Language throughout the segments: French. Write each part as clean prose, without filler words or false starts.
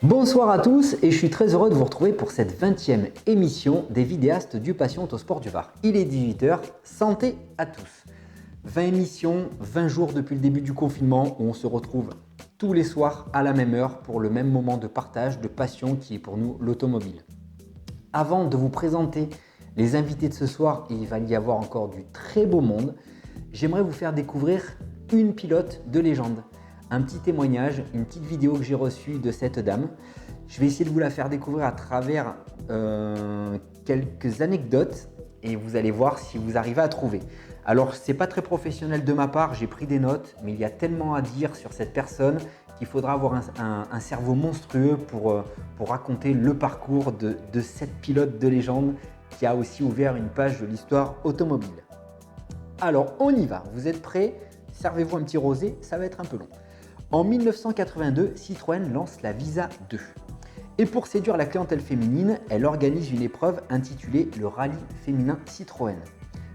Bonsoir à tous et je suis très heureux de vous retrouver pour cette 20e émission des vidéastes du Passion Autosport du Var. Il est 18 h, santé à tous. 20 émissions, 20 jours depuis le début du confinement où on se retrouve tous les soirs à la même heure pour le même moment de partage, de passion qui est pour nous l'automobile. Avant de vous présenter les invités de ce soir, et il va y avoir encore du très beau monde, j'aimerais vous faire découvrir une pilote de légende. Un petit témoignage, une petite vidéo que j'ai reçue de cette dame. Je vais essayer de vous la faire découvrir à travers quelques anecdotes et vous allez voir si vous arrivez à trouver. Alors, c'est pas très professionnel de ma part, j'ai pris des notes, mais il y a tellement à dire sur cette personne qu'il faudra avoir un cerveau monstrueux pour raconter le parcours de cette pilote de légende qui a aussi ouvert une page de l'histoire automobile. Alors, on y va. Vous êtes prêts? Servez-vous un petit rosé, ça va être un peu long. En 1982, Citroën lance la Visa 2. Et pour séduire la clientèle féminine, elle organise une épreuve intitulée le Rallye féminin Citroën.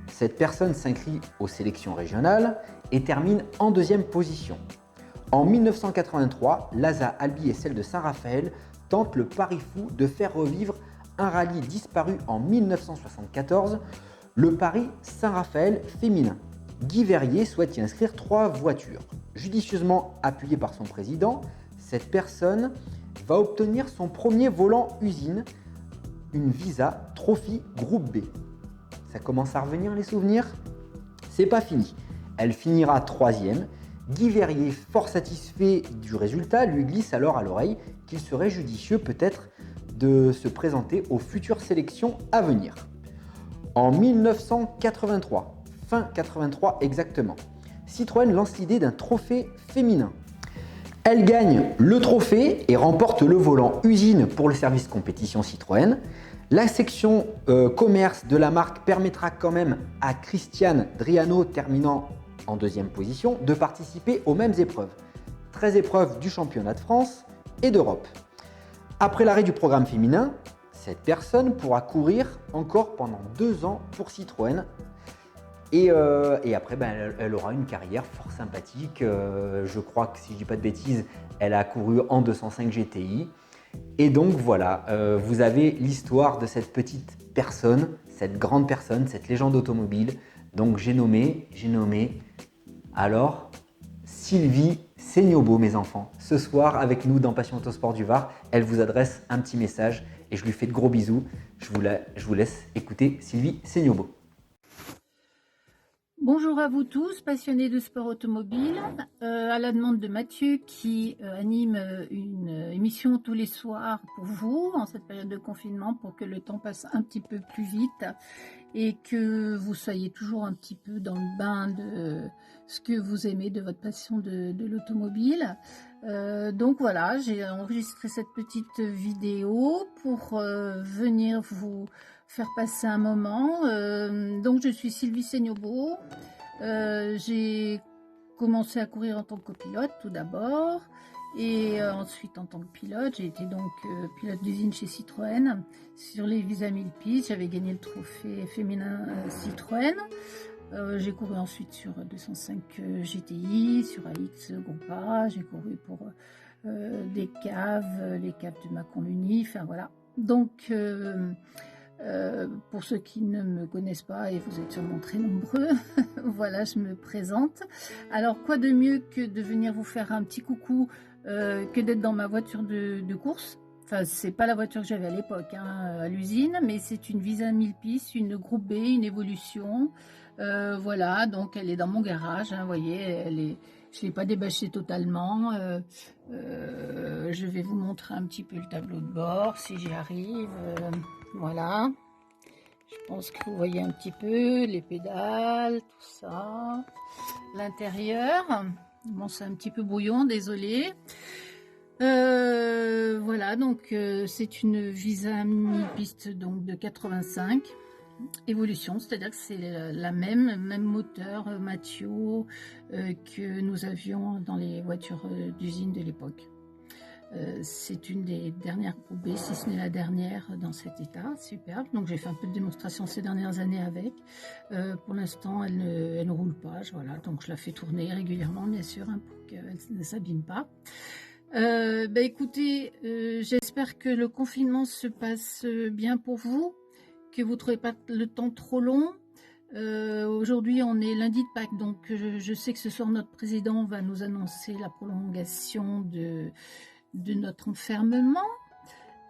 Cette personne s'inscrit aux sélections régionales et termine en deuxième position. En 1983, Laza Albi et celle de Saint-Raphaël tentent le pari fou de faire revivre un rallye disparu en 1974, le Paris Saint-Raphaël féminin. Guy Verrier souhaite y inscrire 3 voitures. Judicieusement appuyé par son président, cette personne va obtenir son premier volant usine, une Visa Trophy Groupe B. Ça commence à revenir les souvenirs? C'est pas fini. Elle finira 3e. Guy Verrier, fort satisfait du résultat, lui glisse alors à l'oreille qu'il serait judicieux peut-être de se présenter aux futures sélections à venir. En 1983, fin 83 exactement, Citroën lance l'idée d'un trophée féminin. Elle gagne le trophée et remporte le volant usine pour le service compétition Citroën. La section commerce de la marque permettra quand même à Christiane Driano, terminant en 2e position, de participer aux mêmes épreuves. 13 épreuves du championnat de France et d'Europe. Après l'arrêt du programme féminin, cette personne pourra courir encore pendant 2 ans pour Citroën. Et après, elle aura une carrière fort sympathique. Je crois que, si je ne dis pas de bêtises, elle a couru en 205 GTI. Et donc voilà, vous avez l'histoire de cette petite personne, cette grande personne, cette légende automobile. Donc j'ai nommé alors Sylvie Seignobo, mes enfants. Ce soir, avec nous dans Passion Autosport du Var, elle vous adresse un petit message et je lui fais de gros bisous. Je vous laisse écouter Sylvie Seignobo. Bonjour à vous tous, passionnés de sport automobile. À la demande de Mathieu qui anime une émission tous les soirs pour vous en cette période de confinement pour que le temps passe un petit peu plus vite et que vous soyez toujours un petit peu dans le bain de ce que vous aimez, de votre passion de l'automobile. Donc voilà, j'ai enregistré cette petite vidéo pour venir vous faire passer un moment. Donc je suis Sylvie Seignobo. J'ai commencé à courir en tant que copilote tout d'abord et ensuite en tant que pilote. J'ai été donc pilote d'usine chez Citroën sur les Visa 1000 pistes. J'avais gagné le trophée féminin Citroën. J'ai couru ensuite sur 205 GTI, sur AX Groupe A. J'ai couru pour des caves, les caves de Macon-Luni. Enfin voilà. Donc pour ceux qui ne me connaissent pas, et vous êtes sûrement très nombreux, voilà, je me présente. Alors, quoi de mieux que de venir vous faire un petit coucou que d'être dans ma voiture de course. Enfin, c'est pas la voiture que j'avais à l'époque, hein, à l'usine, mais c'est une Visa 1000 pistes, une Groupe B, une Évolution. Voilà, donc elle est dans mon garage, hein, vous voyez, je ne l'ai pas débâchée totalement. Je vais vous montrer un petit peu le tableau de bord, si j'y arrive. Voilà, je pense que vous voyez un petit peu les pédales, tout ça. L'intérieur, bon, c'est un petit peu brouillon, désolé. Voilà, donc c'est une Visa mi-piste donc de 85 Évolution, c'est-à-dire que c'est la même moteur Mathieu que nous avions dans les voitures d'usine de l'époque. C'est une des dernières Groupe B, si ce n'est la dernière dans cet état, superbe. Donc j'ai fait un peu de démonstration ces dernières années avec. Pour l'instant, elle ne roule pas, voilà. Donc je la fais tourner régulièrement, bien sûr, hein, pour qu'elle ne s'abîme pas. Écoutez, j'espère que le confinement se passe bien pour vous, que vous ne trouvez pas le temps trop long. Aujourd'hui, on est lundi de Pâques, donc je sais que ce soir, notre président va nous annoncer la prolongation de notre enfermement.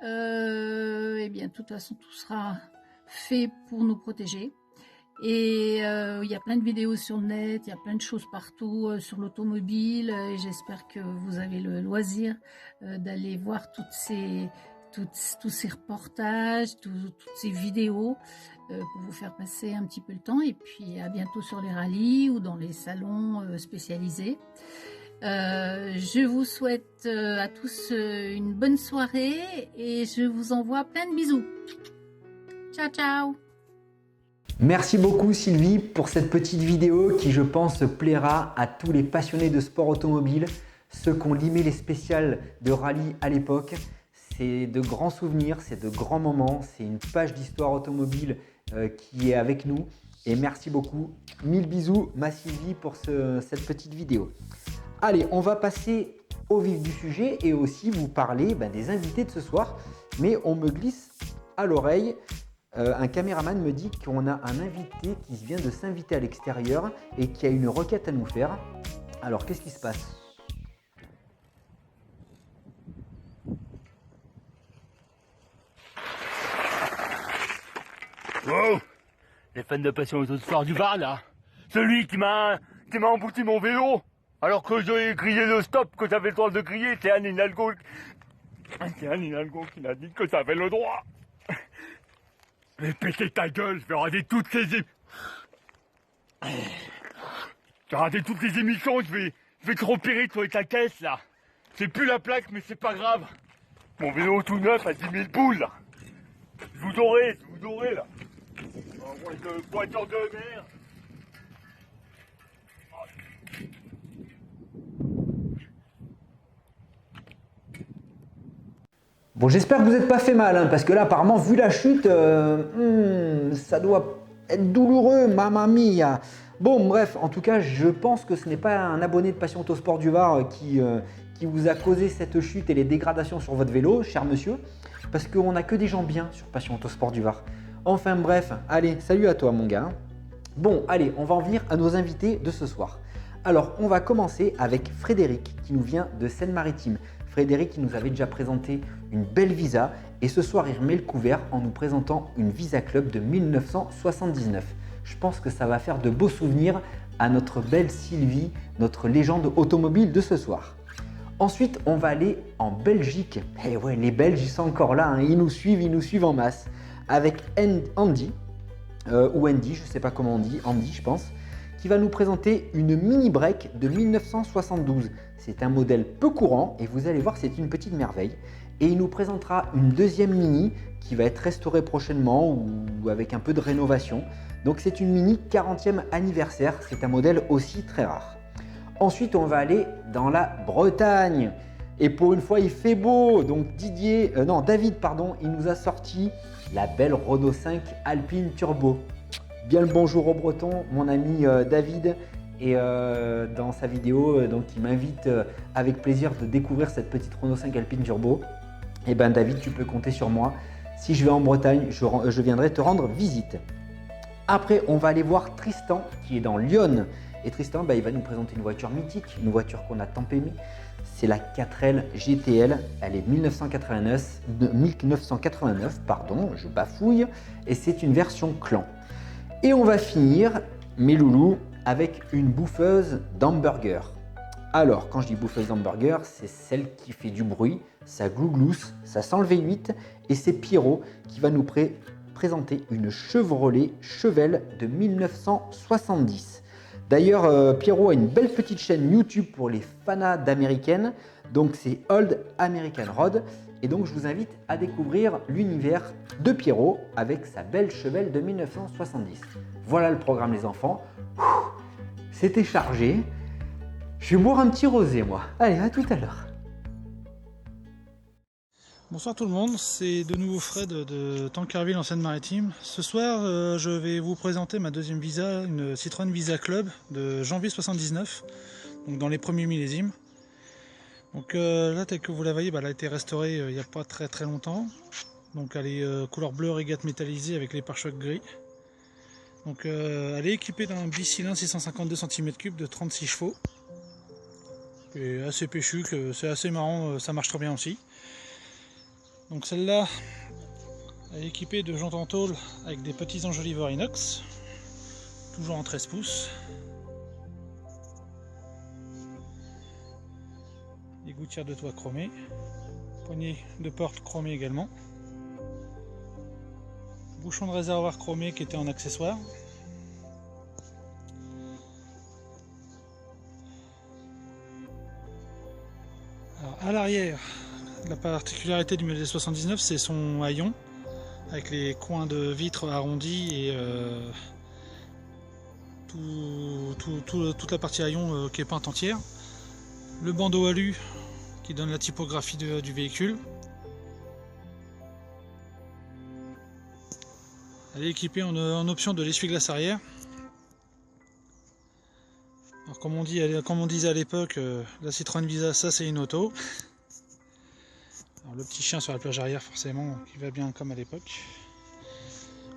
Eh bien, de toute façon, tout sera fait pour nous protéger. Et il y a plein de vidéos sur le net, il y a plein de choses partout sur l'automobile. Et j'espère que vous avez le loisir d'aller voir tous ces reportages, toutes ces vidéos pour vous faire passer un petit peu le temps. Et puis à bientôt sur les rallyes ou dans les salons spécialisés. Je vous souhaite à tous une bonne soirée et je vous envoie plein de bisous. Ciao, ciao! Merci beaucoup Sylvie pour cette petite vidéo qui je pense plaira à tous les passionnés de sport automobile, ceux qui ont limé les spéciales de rallye à l'époque. C'est de grands souvenirs, c'est de grands moments, c'est une page d'histoire automobile qui est avec nous. Et merci beaucoup, 1000 bisous ma Sylvie pour cette petite vidéo. Allez, on va passer au vif du sujet et aussi vous parler des invités de ce soir. Mais on me glisse à l'oreille. Un caméraman me dit qu'on a un invité qui vient de s'inviter à l'extérieur et qui a une requête à nous faire. Alors, qu'est-ce qui se passe? Oh, les fans de Passion Autosport du Var, là. Celui qui m'a embouti mon vélo. Alors que j'ai crié le stop, que j'avais le droit de crier, c'est un Hidalgo. C'est un Hidalgo qui m'a dit que j'avais le droit. Mais péter ta gueule, je vais rater toutes les émissions, je vais te repérer sur ta caisse, là. C'est plus la plaque, mais c'est pas grave. Mon vélo tout neuf à 10 000 boules, là. Je vous aurai, là. Voiture de merde. Bon, j'espère que vous n'êtes pas fait mal, parce que là, apparemment, vu la chute, ça doit être douloureux, mamma mia. Bon, bref, en tout cas, je pense que ce n'est pas un abonné de Passion Autosport du Var qui vous a causé cette chute et les dégradations sur votre vélo, cher monsieur, parce qu'on n'a que des gens bien sur Passion Autosport du Var. Enfin bref, allez, salut à toi mon gars. Bon, allez, on va en venir à nos invités de ce soir. Alors, on va commencer avec Frédéric qui nous vient de Seine-Maritime. Frédéric qui nous avait déjà présenté une belle Visa et ce soir il remet le couvert en nous présentant une Visa Club de 1979. Je pense que ça va faire de beaux souvenirs à notre belle Sylvie, notre légende automobile de ce soir. Ensuite, on va aller en Belgique. Et ouais, les Belges, ils sont encore là, ils nous suivent en masse. Avec Andy, ou Andy, je ne sais pas comment on dit, Andy je pense, qui va nous présenter une mini break de 1972. C'est un modèle peu courant et vous allez voir, c'est une petite merveille. Et il nous présentera une deuxième mini qui va être restaurée prochainement ou avec un peu de rénovation. Donc c'est une mini 40e anniversaire, c'est un modèle aussi très rare. Ensuite, on va aller dans la Bretagne. Et pour une fois, il fait beau. Donc David, il nous a sorti la belle Renault 5 Alpine Turbo. Bien le bonjour aux Bretons, mon ami David. Et dans sa vidéo, il m'invite avec plaisir de découvrir cette petite Renault 5 Alpine Turbo. Et ben David, tu peux compter sur moi. Si je vais en Bretagne, je viendrai te rendre visite. Après, on va aller voir Tristan qui est dans Lyon. Et Tristan, il va nous présenter une voiture mythique, une voiture qu'on a tant aimée. C'est la 4L GTL, elle est 1989, je bafouille, et c'est une version clan. Et on va finir, mes loulous, avec une bouffeuse d'hamburger. Alors, quand je dis bouffeuse d'hamburger, c'est celle qui fait du bruit, ça glouglousse, ça sent le V8, et c'est Pierrot qui va nous présenter une Chevrolet Chevelle de 1970. D'ailleurs, Pierrot a une belle petite chaîne YouTube pour les fanas d'américaines, donc c'est Old American Road. Et donc je vous invite à découvrir l'univers de Pierrot avec sa belle Chevelle de 1970. Voilà le programme les enfants. C'était chargé. Je vais boire un petit rosé moi. Allez, à tout à l'heure. Bonsoir tout le monde, c'est de nouveau Fred de Tankerville en Seine-Maritime. Ce soir, je vais vous présenter ma deuxième Visa, une Citroën Visa Club de janvier 79, donc dans les premiers millésimes. Donc là, tel que vous la voyez, elle a été restaurée il n'y a pas très longtemps. Donc elle est couleur bleu régate métallisée avec les pare-chocs gris. Donc elle est équipée d'un bicylindre 652 cm3 de 36 chevaux. Et assez péchu, c'est assez marrant, ça marche très bien aussi. Donc celle-là, elle est équipée de jantes en tôle avec des petits enjoliveurs inox, toujours en 13 pouces. Les gouttières de toit chromées, poignée de porte chromée également. Bouchon de réservoir chromé qui était en accessoire. Alors, à l'arrière, la particularité du modèle 79, c'est son haillon avec les coins de vitre arrondis et toute la partie haillon qui est peinte entière. Le bandeau alu qui donne la typographie du véhicule. Elle est équipée en option de l'essuie-glace arrière. Alors comme on disait à l'époque, la Citroën Visa, ça c'est une auto. Alors le petit chien sur la plage arrière forcément, qui va bien comme à l'époque.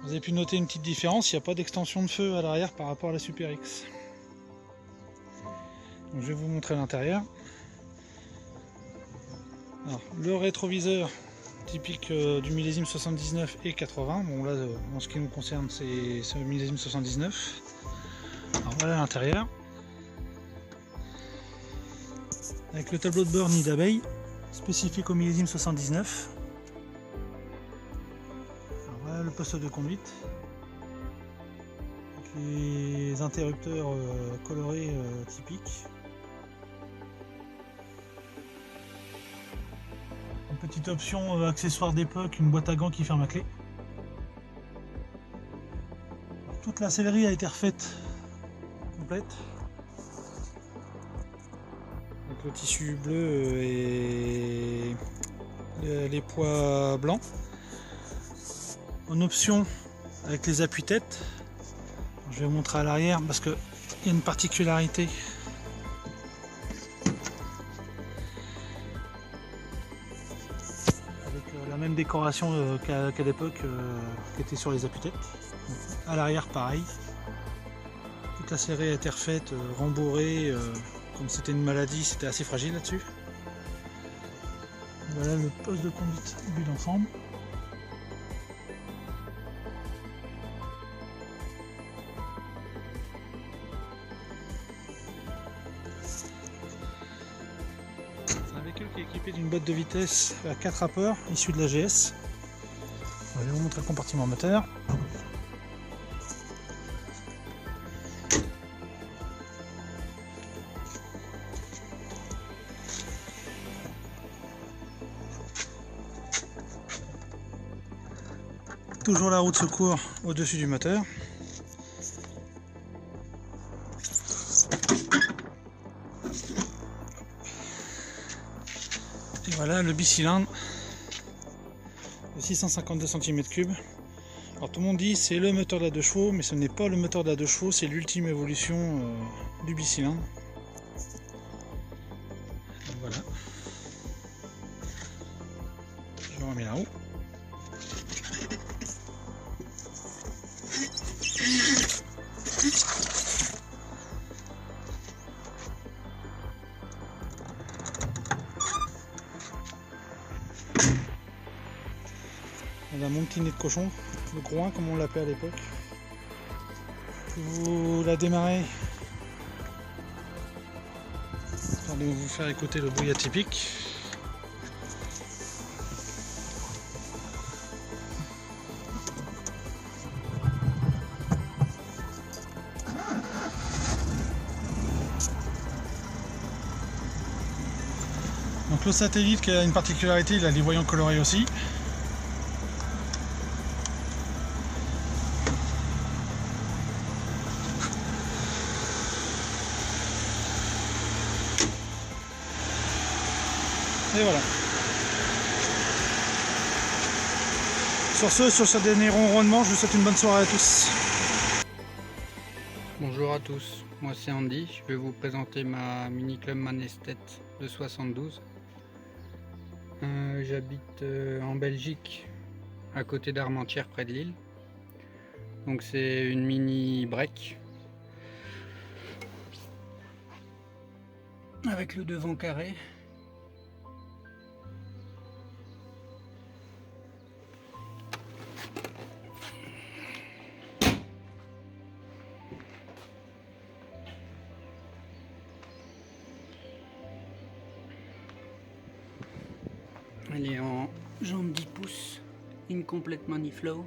Vous avez pu noter une petite différence, il n'y a pas d'extension de feu à l'arrière par rapport à la Super X. Donc, je vais vous montrer l'intérieur. Le rétroviseur typique du millésime 79 et 80. Bon là, en ce qui nous concerne, c'est ce millésime 79. Alors voilà l'intérieur. Avec le tableau de bord nid d'abeille, spécifique au millésime 79. Alors voilà le poste de conduite. Avec les interrupteurs colorés typiques. Petite option accessoire d'époque, une boîte à gants qui ferme à clé. Toute la sellerie a été refaite complète. Avec le tissu bleu et les poids blancs. En option avec les appuis-têtes. Je vais vous montrer à l'arrière parce qu'il y a une particularité. La même décoration qu'à l'époque qui était sur les appuis-têtes. À l'arrière pareil. Toute la serrée a été refaite, rembourrée. Comme c'était une maladie, c'était assez fragile là-dessus. Voilà le poste de conduite vu d'ensemble. Qui est équipé d'une boîte de vitesse à 4 rapports issue de la GS. Je vais vous montrer le compartiment moteur. Toujours la roue de secours au-dessus du moteur. Et voilà le bicylindre de 652 cm3. Alors tout le monde dit c'est le moteur de la 2 chevaux, mais ce n'est pas le moteur de la 2 chevaux, c'est l'ultime évolution du bicylindre. Donc voilà. Je remets là-haut. Voilà mon petit nez de cochon, le groin comme on l'appelait à l'époque. Vous la démarrez. Attendez, vous faire écouter le bruit atypique. Donc le satellite qui a une particularité, il a les voyants colorés aussi. Et voilà. Sur ce dernier ronronnement, je vous souhaite une bonne soirée à tous. Bonjour à tous, moi c'est Andy, je vais vous présenter ma Mini Club Manestet de 72. J'habite en Belgique, à côté d'Armentières, près de Lille. Donc c'est une mini break avec le devant carré. Elle est en jambe 10 pouces, Incomplete Maniflow.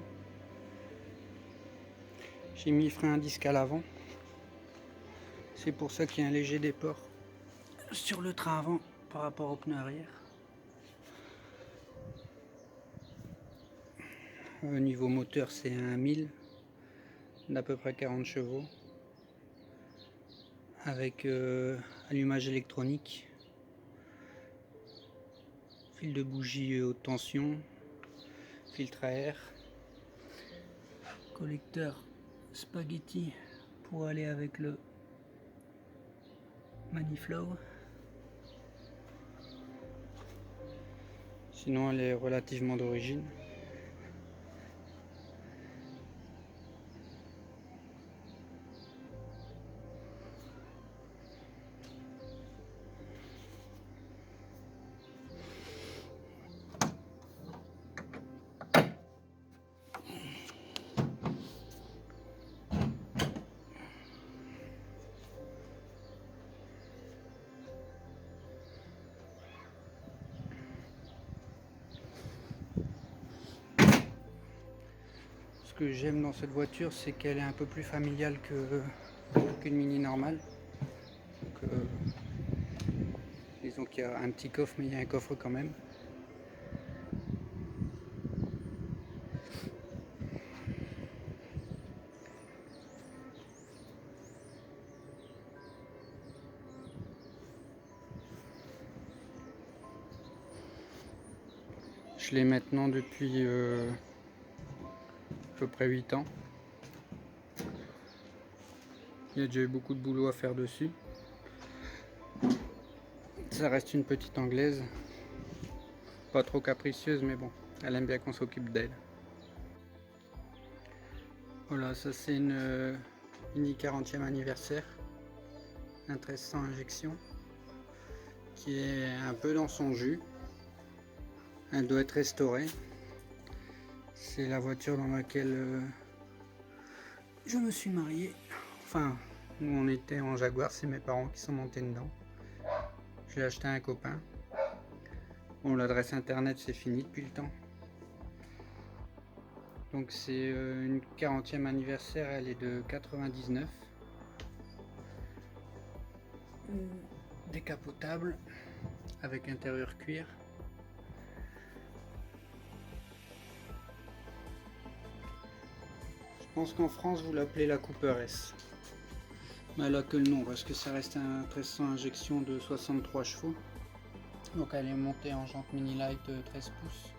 J'ai mis frein à disque à l'avant. C'est pour ça qu'il y a un léger déport sur le train avant par rapport au pneu arrière. Au niveau moteur, c'est un 1000 d'à peu près 40 chevaux avec allumage électronique, fil de bougie haute tension, filtre à air, collecteur spaghetti pour aller avec le Maniflow. Sinon elle est relativement d'origine. Ce que j'aime dans cette voiture, c'est qu'elle est un peu plus familiale qu'une Mini normale. Donc, disons qu'il y a un petit coffre, mais il y a un coffre quand même. Je l'ai maintenant depuis à peu près 8 ans. Il y a déjà eu beaucoup de boulot à faire dessus. Ça reste une petite anglaise, pas trop capricieuse, mais bon, elle aime bien qu'on s'occupe d'elle. Voilà, ça c'est une Mini 40e anniversaire, un 1300 injection, qui est un peu dans son jus. Elle doit être restaurée. C'est la voiture dans laquelle je me suis marié. Enfin, nous on était en Jaguar, c'est mes parents qui sont montés dedans. Je l'ai acheté à un copain. Bon, l'adresse internet c'est fini depuis le temps. Donc c'est une 40e anniversaire, elle est de 99. Décapotable avec intérieur cuir. Je pense qu'en France vous l'appelez la Cooper S. Mais elle a que le nom parce que ça reste un 1300 injection de 63 chevaux. Donc elle est montée en jante mini light 13 pouces.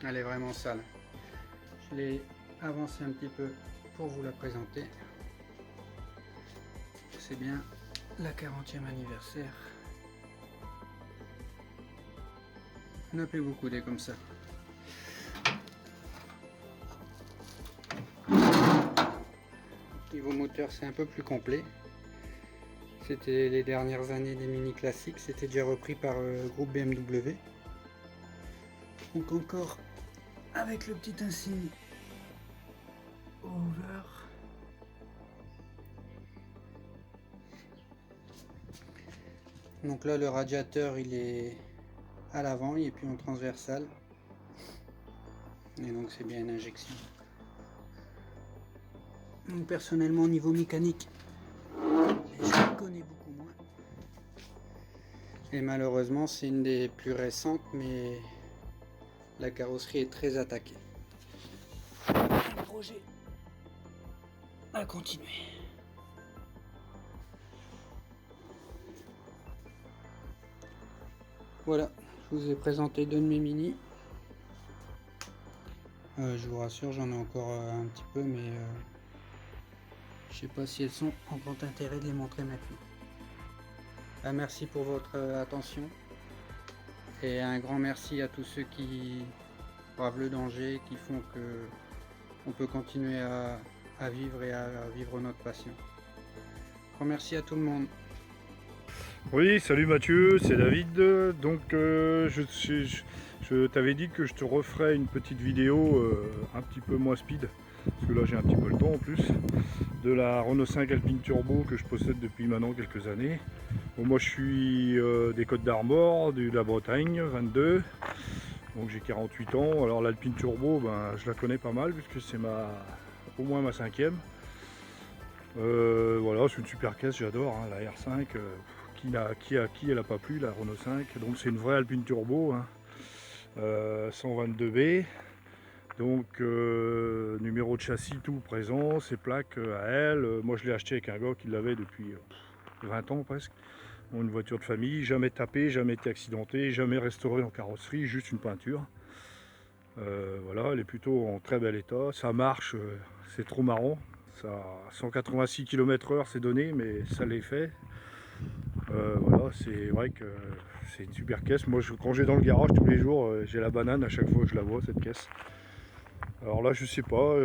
Elle est vraiment sale. Je l'ai avancé un petit peu pour vous la présenter. C'est bien la 40e anniversaire. On a plus beaucoup des comme ça. Niveau moteur, c'est un peu plus complet. C'était les dernières années des mini classiques, c'était déjà repris par le groupe BMW. Donc encore avec le petit insigne over. Donc là le radiateur il est à l'avant, il est plus en transversal. Et donc c'est bien une injection. Donc personnellement au niveau mécanique, je connais beaucoup moins. Et malheureusement c'est une des plus récentes, mais la carrosserie est très attaquée. Un projet à continuer. Voilà, je vous ai présenté deux de mes mini. Je vous rassure, j'en ai encore un petit peu, mais Je sais pas si elles sont en grand intérêt de les montrer maintenant. Merci pour votre attention. Et un grand merci à tous ceux qui bravent le danger, qui font que on peut continuer à vivre et à vivre notre passion. Grand merci à tout le monde. Oui, salut Mathieu, c'est David. Donc je t'avais dit que je te referais une petite vidéo un petit peu moins speed, parce que là j'ai un petit peu le temps en plus, de la Renault 5 Alpine Turbo que je possède depuis maintenant quelques années. Bon, moi je suis des Côtes d'Armor, de la Bretagne, 22, donc j'ai 48 ans. Alors l'Alpine Turbo, ben, je la connais pas mal puisque c'est au moins ma 5e. Voilà, c'est une super caisse, j'adore, hein, la R5. Qui elle a pas plu, la Renault 5. Donc c'est une vraie Alpine Turbo, hein, 122B. Donc numéro de châssis tout présent, ses plaques à elle. Moi je l'ai acheté avec un gars qui l'avait depuis 20 ans presque. Une voiture de famille, jamais tapée, jamais été accidentée, jamais restaurée en carrosserie, juste une peinture. Voilà, elle est plutôt en très bel état. Ça marche, c'est trop marrant. Ça, 186 km/h c'est donné, mais ça l'est fait. Voilà, c'est vrai que c'est une super caisse. Moi, quand j'ai dans le garage tous les jours, j'ai la banane à chaque fois que je la vois, cette caisse. Alors là, je sais pas,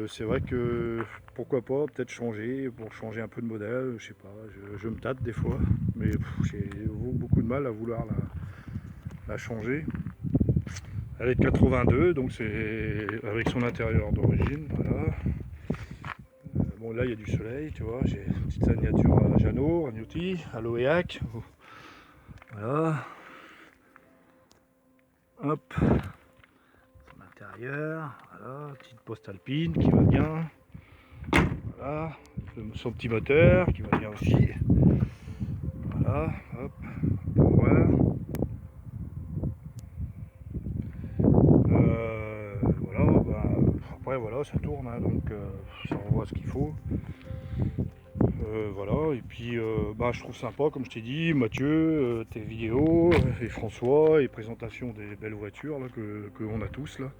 c'est vrai que pourquoi pas, peut-être changer, pour changer un peu de modèle, je sais pas, je me tâte des fois, mais j'ai beaucoup de mal à vouloir la changer. Elle est de 82, donc c'est avec son intérieur d'origine, voilà. Bon, là il y a du soleil, tu vois, j'ai une petite signature à Jeannot, Ragnotti, à l'Oéac. Voilà. Hop. Son intérieur, voilà, petite poste alpine qui va bien. Voilà. Son petit moteur qui va bien aussi. Voilà, hop, on peut voir. Voilà, bah, après voilà, ça tourne, hein, donc ça envoie ce qu'il faut. Voilà, et puis bah, je trouve sympa, comme je t'ai dit, Mathieu, tes vidéos, et François, et présentation des belles voitures que on a tous là.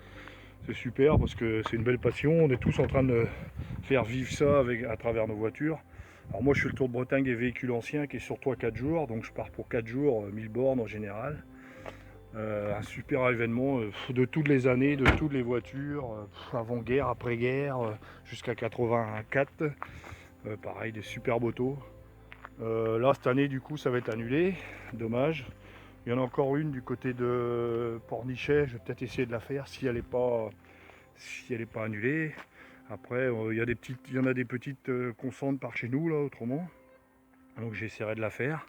C'est super parce que c'est une belle passion, on est tous en train de faire vivre ça à travers nos voitures. Alors moi je fais le tour de Bretagne des véhicules anciens qui est sur 3-4 jours, donc je pars pour 4 jours, 1000 bornes en général. Un super événement de toutes les années, de toutes les voitures, avant-guerre, après-guerre, jusqu'à 84. Pareil, des superbes autos. Là, cette année, du coup, ça va être annulé. Dommage. Il y en a encore une du côté de Pornichet. Je vais peut-être essayer de la faire si elle n'est pas annulée. Après, il y en a des petites constantes par chez nous, là, autrement. Donc, j'essaierai de la faire.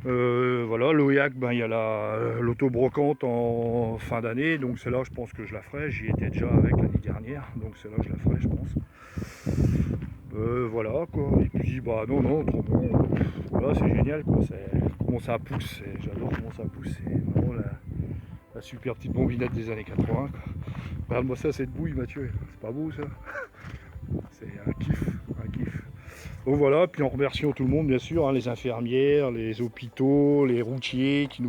Voilà, l'Oéac, ben, il y a l'auto brocante en fin d'année. Donc, celle-là, je pense que je la ferai. J'y étais déjà avec l'année dernière. Donc, celle-là, je la ferai, je pense. Voilà quoi, et puis bah non, autrement, voilà, c'est génial quoi, comment ça pousse, j'adore comment ça pousse, c'est vraiment la super petite bombinette des années 80 quoi. Regarde-moi ça, cette bouille Mathieu, c'est pas beau ça? C'est un kiff, un kiff. Donc voilà, puis en remerciant tout le monde bien sûr, hein, les infirmières, les hôpitaux, les routiers qui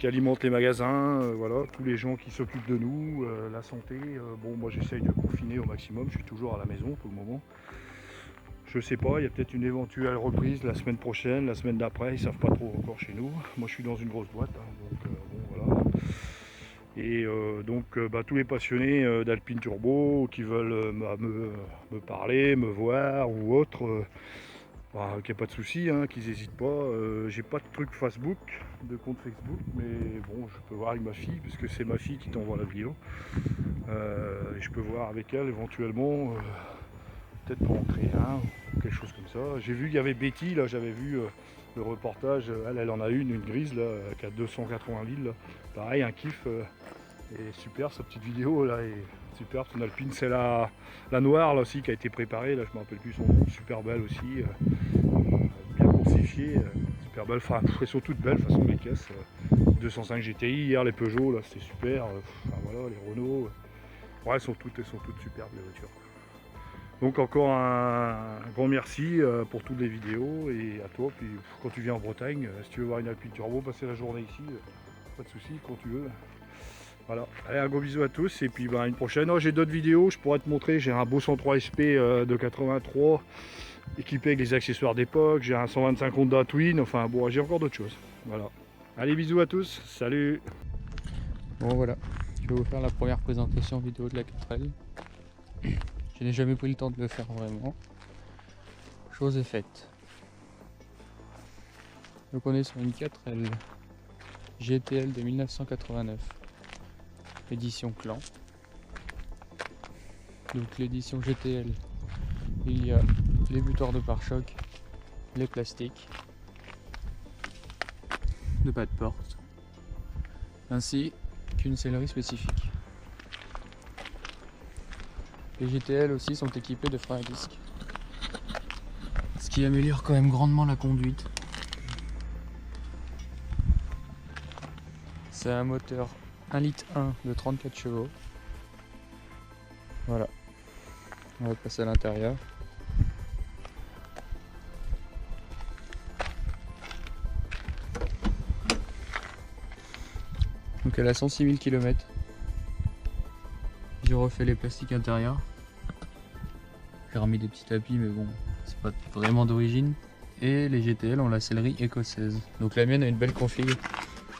alimentent les magasins, voilà, tous les gens qui s'occupent de nous, la santé. Bon, moi j'essaye de confiner au maximum, je suis toujours à la maison pour le moment. Je sais pas, il y a peut-être une éventuelle reprise la semaine prochaine, la semaine d'après, ils savent pas trop encore chez nous. Moi je suis dans une grosse boîte, hein, donc bon voilà. Et donc bah, tous les passionnés d'Alpine Turbo qui veulent me parler, me voir ou autre, bah, qu'il n'y a pas de souci, hein, qu'ils n'hésitent pas. J'ai pas de truc Facebook, de compte Facebook, mais bon, je peux voir avec ma fille, puisque c'est ma fille qui t'envoie la vidéo. Et je peux voir avec elle éventuellement, peut-être pour en créer un, ou quelque chose comme ça. J'ai vu qu'il y avait Betty, là, j'avais vu le reportage, elle en a une grise, là, qui a 280 000, là. Pareil, un kiff. Et super, sa petite vidéo, là, est super, son Alpine. C'est la noire, là, aussi, qui a été préparée, là, je me rappelle plus son nom, super belle aussi. Bien coursifiée, super belle, enfin elles sont toutes belles de toute façon les caisses, 205 GTI, hier les Peugeot là c'était super, enfin voilà les Renault, ouais, elles sont toutes superbes les voitures. Donc encore un grand merci pour toutes les vidéos et à toi, puis quand tu viens en Bretagne, si tu veux voir une Alpine Turbo, passer la journée ici, pas de souci quand tu veux. Voilà, allez, un gros bisou à tous et puis à une prochaine. Oh, j'ai d'autres vidéos, je pourrais te montrer, j'ai un beau 103 SP de 83 équipé avec les accessoires d'époque, j'ai un 125 Honda Twin, enfin bon, j'ai encore d'autres choses. Voilà. Allez, bisous à tous, salut. Bon voilà, je vais vous faire la première présentation vidéo de la 4L. Je n'ai jamais pris le temps de le faire vraiment. Chose est faite. Donc on est sur une 4L GTL de 1989, édition Clan. Donc l'édition GTL, il y a les buteurs de pare-choc, les plastiques, de pas de porte, ainsi qu'une sellerie spécifique. Les GTL aussi sont équipés de freins à disque, ce qui améliore quand même grandement la conduite. C'est un moteur 1,1 litre de 34 chevaux. Voilà. On va passer à l'intérieur. Donc elle a 106 000 km. J'ai refait les plastiques intérieurs. J'ai remis des petits tapis mais bon, c'est pas vraiment d'origine. Et les GTL ont la sellerie écossaise. Donc la mienne a une belle config.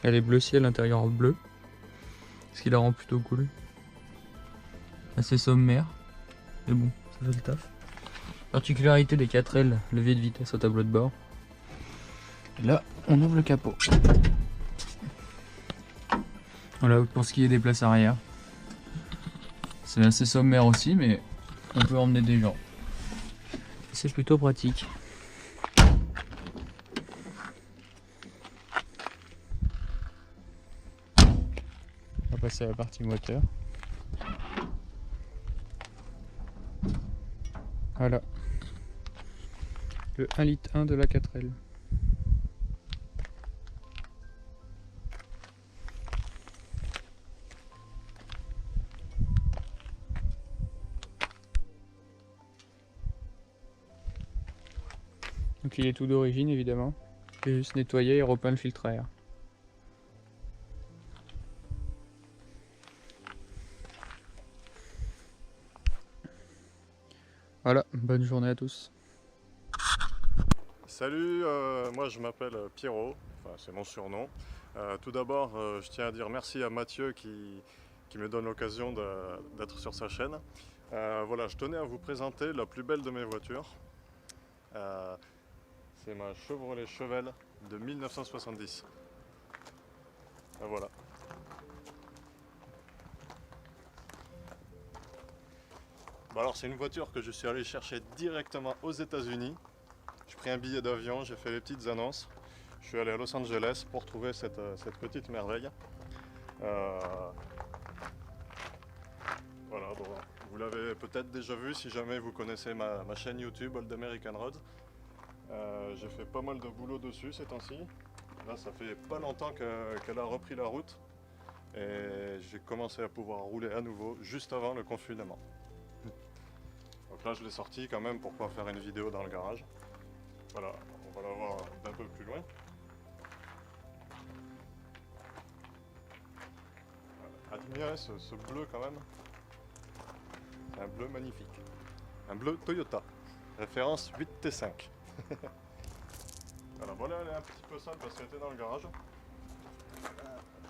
Elle est bleu ciel, l'intérieur bleu. Ce qui la rend plutôt cool. Assez sommaire. Mais bon, ça fait le taf. Particularité des 4L, levier de vitesse au tableau de bord. Et là, on ouvre le capot. Voilà pour ce qui est des places arrière. C'est assez sommaire aussi, mais on peut emmener des gens. C'est plutôt pratique. On va passer à la partie moteur. Voilà. Le 1,1 litre de la 4L. Donc il est tout d'origine évidemment. J'ai juste nettoyé et repeint le filtre à air. Voilà, bonne journée à tous. Salut, moi je m'appelle Pierrot, enfin, c'est mon surnom. Tout d'abord, je tiens à dire merci à Mathieu qui me donne l'occasion d'être sur sa chaîne. Voilà, je tenais à vous présenter la plus belle de mes voitures. C'est ma Chevrolet Chevelle de 1970. Voilà. Bon, alors c'est une voiture que je suis allé chercher directement aux États-Unis. J'ai pris un billet d'avion, j'ai fait les petites annonces. Je suis allé à Los Angeles pour trouver cette petite merveille. Voilà, bon, vous l'avez peut-être déjà vu si jamais vous connaissez ma chaîne YouTube Old American Road. J'ai fait pas mal de boulot dessus ces temps-ci. Là, ça fait pas longtemps qu'elle a repris la route. Et j'ai commencé à pouvoir rouler à nouveau juste avant le confinement. Donc là, je l'ai sorti quand même pour pouvoir faire une vidéo dans le garage. Voilà, on va la voir d'un peu plus loin. Admirez ce bleu quand même. C'est un bleu magnifique. Un bleu Toyota. Référence 8T5. Voilà, voilà, elle est un petit peu sale parce qu'elle était dans le garage.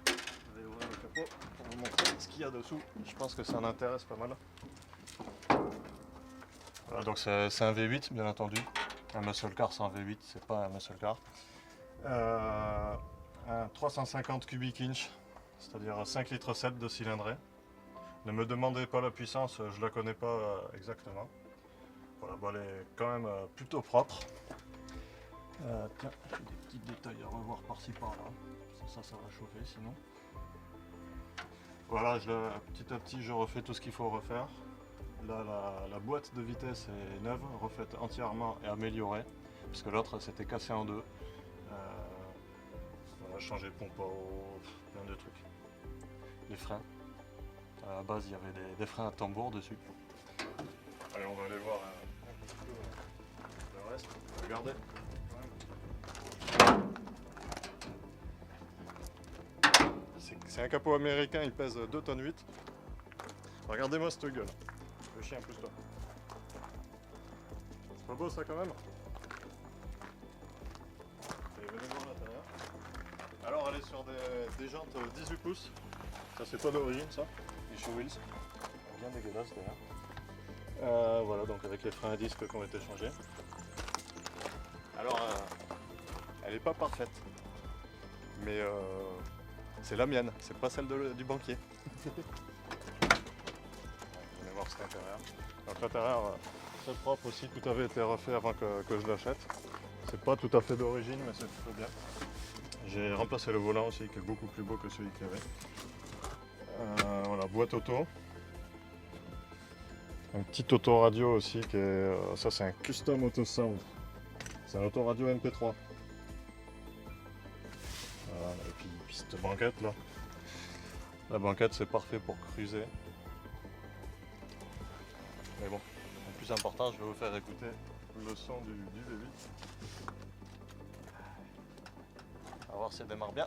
Je vais ouvrir le capot pour vous montrer ce qu'il y a dessous. Je pense que ça en intéresse pas mal. Voilà, donc c'est un V8 bien entendu. Un muscle car c'est un V8, c'est pas un muscle car. Un 350 cubic inch, c'est-à-dire 5 litres 7 de cylindrée. Ne me demandez pas la puissance, je la connais pas exactement. Voilà, bon, elle est quand même plutôt propre. Tiens, j'ai des petits détails à revoir par-ci par-là. Ça va chauffer sinon. Voilà, petit à petit je refais tout ce qu'il faut refaire. Là, la boîte de vitesse est neuve, refaite entièrement et améliorée, puisque l'autre s'était cassé en deux. Voilà, changer de pompe à eau, plein de trucs. Les freins. À la base, il y avait des freins à tambour dessus. Allez, on va aller voir un petit peu le reste. Regardez. C'est un capot américain, il pèse 2 tonnes 8. Regardez-moi cette gueule. Le chien, pousse-toi. C'est pas beau ça quand même? Et venez voir l'intérieur. Alors elle est sur des jantes 18 pouces. Ça c'est pas d'origine ça. Les show wheels. Bien dégueulasse d'ailleurs. Voilà, donc avec les freins à disque qui ont été changés. Alors elle est pas parfaite. Mais c'est la mienne, c'est pas celle du banquier. Venez voir cet intérieur. Donc l'intérieur, c'est propre aussi, tout avait été refait avant que je l'achète. C'est pas tout à fait d'origine, mais c'est plutôt bien. J'ai remplacé le volant aussi, qui est beaucoup plus beau que celui qu'il y avait. Voilà, boîte auto. Un petit autoradio aussi, qui est, ça c'est un custom auto sound. C'est un autoradio MP3. Voilà, et puis cette banquette là. La banquette c'est parfait pour cruiser. Mais bon, le plus important, je vais vous faire écouter le son du V8. On va voir si elle démarre bien.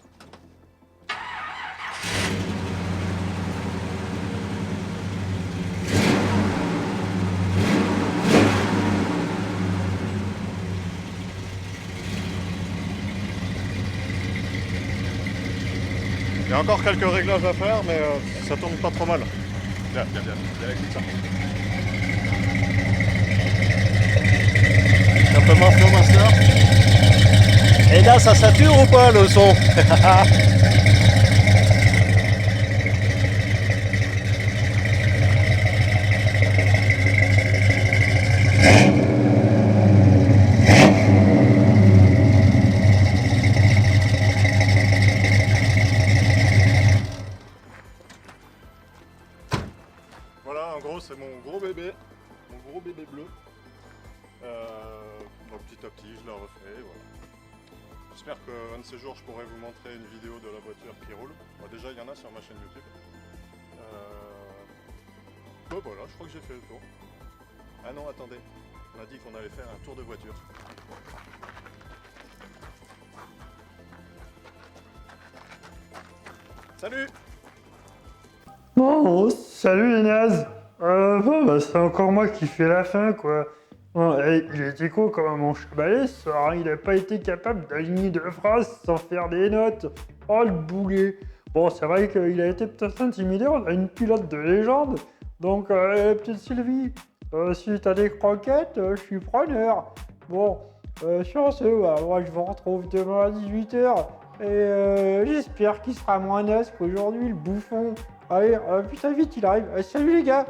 Il y a encore quelques réglages à faire, mais ça tourne pas trop mal. Viens, écoute ça. C'est un peu moins Flowmaster. Et là, ça sature ou pas le son? Voilà, en gros, c'est mon gros bébé bleu. Donc petit à petit, je la refais. Voilà. J'espère qu'un de ces jours, je pourrai vous montrer une vidéo de la voiture qui roule. Bon, déjà, il y en a sur ma chaîne YouTube. Bon, voilà, je crois que j'ai fait le tour. Ah non, attendez, on a dit qu'on allait faire un tour de voiture. Salut! Bon, salut les nazes. Bon, bah, c'est encore moi qui fais la fin, quoi. Bon, il était con comme mon chabalet ce soir, hein. Il a pas été capable d'aligner 2 phrases sans faire des notes. Oh, le boulet. Bon, c'est vrai qu'il a été peut-être intimidé, on a une pilote de légende. Donc, petite Sylvie, si t'as des croquettes, je suis preneur. Bon, sur ce, bah, moi je vous retrouve demain à 18h. Et j'espère qu'il sera moins naze qu'aujourd'hui, le bouffon. Allez, putain vite, il arrive. Salut les gars!